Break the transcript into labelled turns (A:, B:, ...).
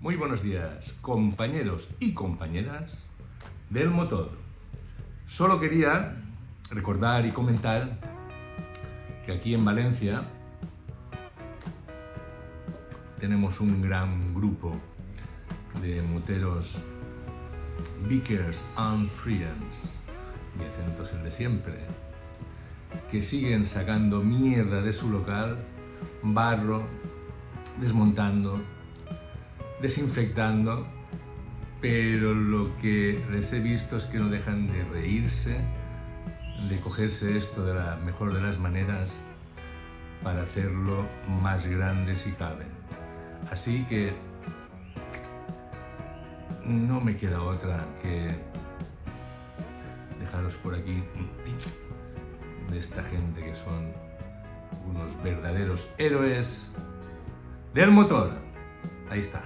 A: Muy buenos días, compañeros y compañeras del motor. Solo quería recordar y comentar que aquí en Valencia tenemos un gran grupo de moteros Vickers and Friends, mi acento es el de siempre, que siguen sacando mierda de su local, barro, desmontando, desinfectando, pero lo que les he visto es que no dejan de reírse, de cogerse esto de la mejor de las maneras para hacerlo más grande si cabe. Así que no me queda otra que dejaros por aquí un tic de esta gente que son unos verdaderos héroes del motor. Ahí está.